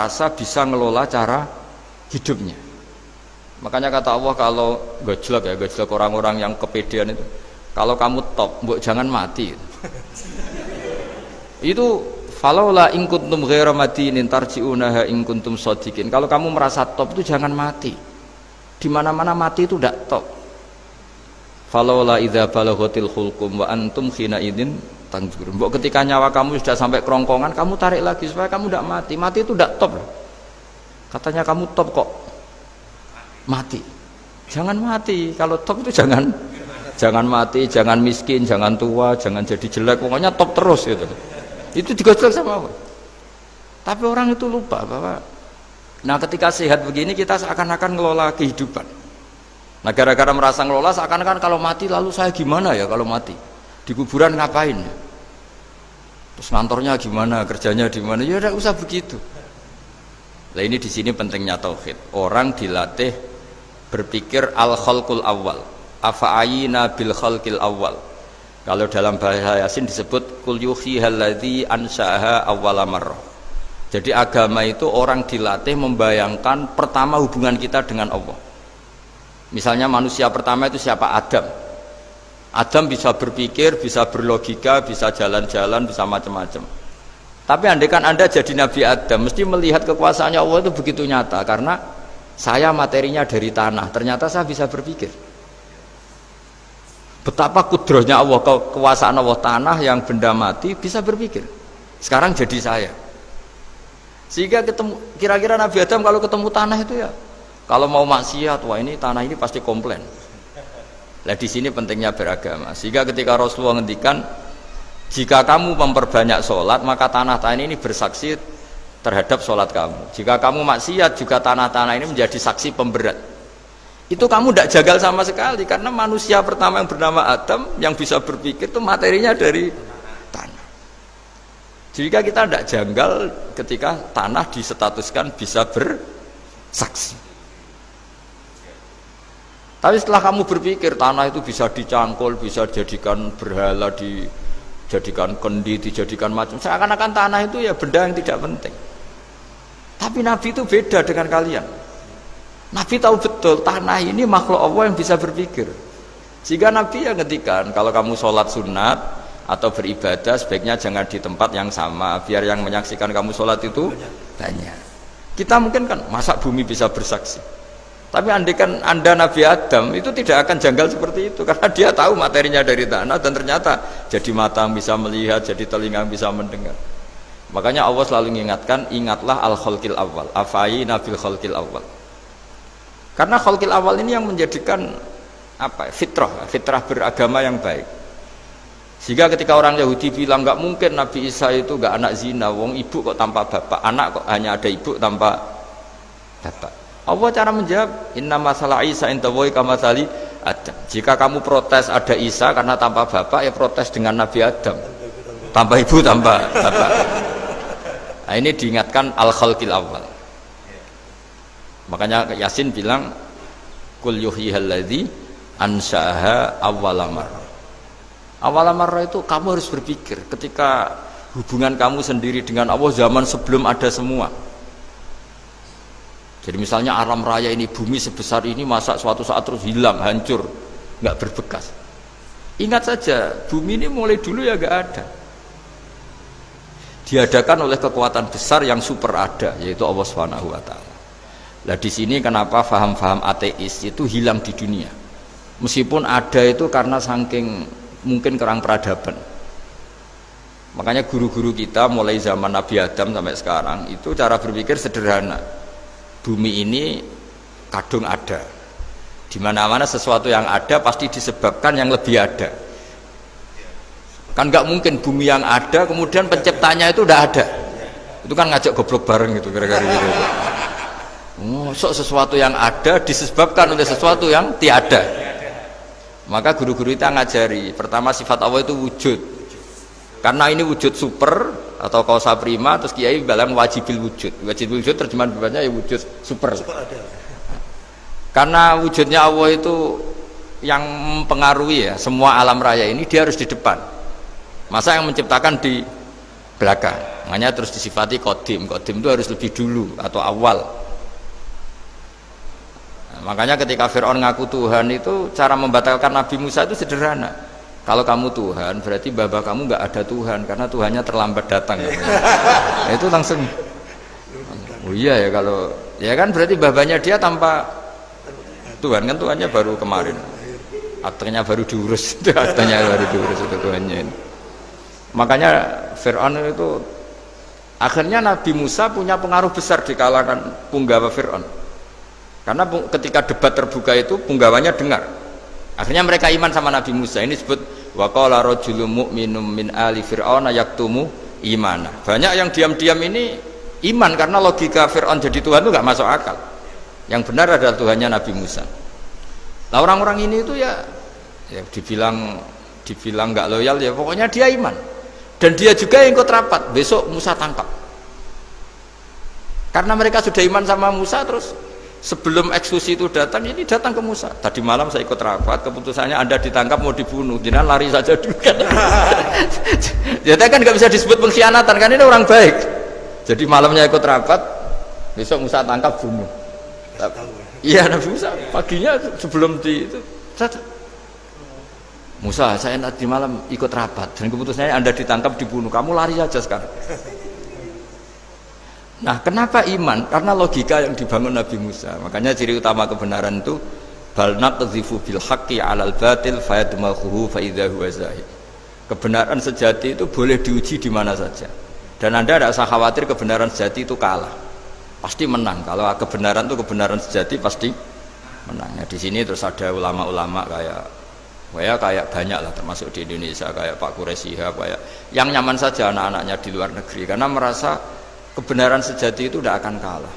rasa bisa ngelola cara hidupnya. Makanya kata Allah kalau gojlok orang-orang yang kepedean itu, kalau kamu top, mbok jangan mati. Itu falaula in kuntum ghaira madinin tarji'unaha in kuntum shadiqin. Kalau kamu merasa top itu jangan mati. Di mana-mana mati itu tidak top. Falaula idza balaghatil khulqum wa antum khina idzin tanzurun. Mbok ketika nyawa kamu sudah sampai kerongkongan, kamu tarik lagi supaya kamu tidak mati. Mati itu tidak top. Katanya kamu top kok mati. Jangan mati. Kalau top itu jangan mati, jangan miskin, jangan tua, jangan jadi jelek. Pokoknya top terus gitu. Itu digojlok sama Allah. Tapi orang itu lupa bahwa ketika sehat begini kita seakan-akan ngelola kehidupan. Nah gara-gara merasa ngelola seakan-akan kalau mati lalu saya gimana ya kalau mati? Di kuburan ngapain? Terus ngantornya gimana? Kerjanya di mana? Ya udah usah begitu. Nah ini di sini pentingnya tauhid. Orang dilatih berpikir al-khalqul awal. Afa'ayina bil khalqil awal. Kalau dalam bahasa Yasin disebut kul yuhihal ladzi ansha'aha awwala marrah. Jadi agama itu orang dilatih membayangkan pertama hubungan kita dengan Allah. Misalnya manusia pertama itu siapa? Adam. Adam bisa berpikir, bisa berlogika, bisa jalan-jalan, bisa macam-macam. Tapi andaikan Anda jadi Nabi Adam, mesti melihat kekuasaannya Allah itu begitu nyata. Karena saya materinya dari tanah, ternyata saya bisa berpikir. Betapa kudrohnya Allah, kekuasaan Allah, tanah yang benda mati bisa berpikir. Sekarang jadi saya. Sehingga kira-kira Nabi Adam kalau ketemu tanah itu ya, kalau mau maksiat, wah ini tanah ini pasti komplain. Nah di sini pentingnya beragama. Sehingga ketika Rasulullah ngendikan, jika kamu memperbanyak sholat, maka tanah-tanah ini bersaksi terhadap sholat kamu. Jika kamu maksiat, juga tanah-tanah ini menjadi saksi pemberat. Itu kamu tidak jagal sama sekali, karena manusia pertama yang bernama Adam yang bisa berpikir itu materinya dari tanah. Jika kita tidak janggal ketika tanah disetatuskan bisa bersaksi. Tapi setelah kamu berpikir tanah itu bisa dicangkul, bisa dijadikan berhala, dijadikan kendi, dijadikan macam, seakan-akan tanah itu ya benda yang tidak penting. Tapi Nabi itu beda dengan kalian. Nabi tahu betul tanah ini makhluk Allah yang bisa berpikir. Sehingga Nabi yang ngendikan kalau kamu sholat sunat atau beribadah sebaiknya jangan di tempat yang sama, biar yang menyaksikan kamu sholat itu banyak. Kita mungkin kan masa bumi bisa bersaksi. Tapi andaikan Anda Nabi Adam itu tidak akan janggal seperti itu, karena dia tahu materinya dari tanah dan ternyata jadi mata yang bisa melihat, jadi telinga yang bisa mendengar. Makanya Allah selalu mengingatkan, ingatlah al-khalqil awal, afayina bil khalqil awal. Karena khalqil awal ini yang menjadikan fitrah beragama yang baik. Sehingga ketika orang Yahudi bilang nggak mungkin Nabi Isa itu nggak anak zina, wong ibu kok tanpa bapak, anak kok hanya ada ibu tanpa bapak. Allah cara menjawab, inna masalah Isa intawoy kamasali Adam. Jika kamu protes ada Isa karena tanpa bapak, ya protes dengan Nabi Adam tanpa ibu tanpa bapak. Nah ini diingatkan al-khalqil awal. Makanya Yasin bilang kul yuhyihal ladzi ansha'aha awwala marrah. Awwala marrah itu kamu harus berpikir ketika hubungan kamu sendiri dengan Allah zaman sebelum ada semua. Jadi misalnya alam raya ini, bumi sebesar ini, masa suatu saat terus hilang, hancur, nggak berbekas. Ingat saja bumi ini mulai dulu ya nggak ada, diadakan oleh kekuatan besar yang super ada, yaitu Allah Subhanahu wa Ta'ala. Nah di sini kenapa faham-faham ateis itu hilang di dunia, meskipun ada itu karena saking mungkin kurang peradaban. Makanya guru-guru kita mulai zaman Nabi Adam sampai sekarang itu cara berpikir sederhana. Bumi ini kadung ada, di mana-mana sesuatu yang ada pasti disebabkan yang lebih ada. Kan nggak mungkin bumi yang ada kemudian penciptanya itu udah ada. Itu kan ngajak goblok bareng gitu kira-kira gitu. Sesuatu yang ada disebabkan oleh sesuatu yang tiada. Maka guru-guru kita ngajari pertama sifat Allah itu wujud, karena ini wujud super atau kausa prima, terus kiai bilang wajibil wujud. Wajibil wujud terjemahan bebasnya ya wujud super. Karena wujudnya Allah itu yang mempengaruhi ya semua alam raya ini, dia harus di depan. Masa yang menciptakan di belakang. Makanya terus disifati qadim. Qadim itu harus lebih dulu atau awal. Nah, makanya ketika Fir'aun ngaku Tuhan itu cara membatalkan Nabi Musa itu sederhana. Kalau kamu Tuhan berarti baba kamu nggak ada Tuhan karena Tuhannya terlambat datang. Nah, itu langsung. Oh iya ya, kalau ya kan berarti babanya dia tanpa Tuhan, kan Tuhannya baru kemarin. Aktenya baru diurus, itu aktenya baru diurus itu Tuhannya ini. Makanya Fir'aun itu akhirnya Nabi Musa punya pengaruh besar di kalangan punggawa Fir'aun. Karena ketika debat terbuka itu punggawanya dengar. Akhirnya mereka iman sama Nabi Musa. Ini disebut wa qala rajulun mu'minun min ali fir'auna yaktumu imana. Banyak yang diam-diam ini iman karena logika Fir'aun jadi Tuhan itu nggak masuk akal. Yang benar adalah Tuhannya Nabi Musa. Nah orang-orang ini itu ya dibilang nggak loyal ya pokoknya dia iman. Dan dia juga yang ikut rapat, besok Musa tangkap. Karena mereka sudah iman sama Musa, terus sebelum eksekusi itu datang, ini datang ke Musa. Tadi malam saya ikut rapat, keputusannya Anda ditangkap mau dibunuh, jangan lari saja dulu kan. Jadi kan nggak bisa disebut pengkhianatan, kan ini orang baik. Jadi malamnya ikut rapat, besok Musa tangkap bunuh. Iya Nabi Musa, paginya sebelum di itu, Musa, saya nanti malam ikut rapat dan keputusannya Anda ditangkap dibunuh, kamu lari saja sekarang. Nah kenapa iman? Karena logika yang dibangun Nabi Musa. Makanya ciri utama kebenaran itu bal naqdhifu bil haqqi 'alal batil fayadmaghuhu fa idza huwa zahid. Kebenaran sejati itu boleh diuji di mana saja. Dan Anda tidak usah khawatir kebenaran sejati itu kalah. Pasti menang. Kalau kebenaran itu kebenaran sejati pasti menang. Nah, di sini terus ada ulama-ulama kayak banyak lah termasuk di Indonesia kayak Pak Quraisy kayak yang nyaman saja anak-anaknya di luar negeri karena merasa kebenaran sejati itu tidak akan kalah.